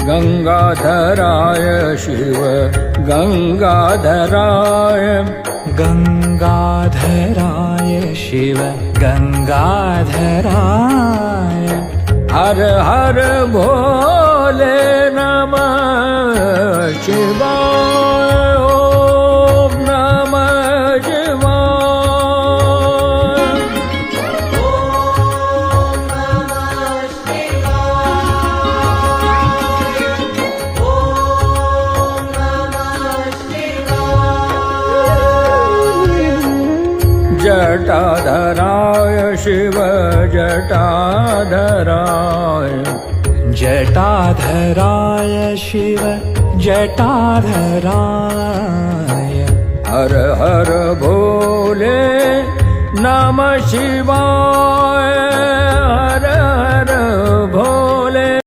गंगाधराय शिव गंगाधराय गंगाधराय शिव गंगाधराय हर हर भोले नमः शिवाय ओम नमः शिवाय जटाधराय शिव जटाधराय जटाधराय शिव जटाधराय हर हर भोले नमः शिवाय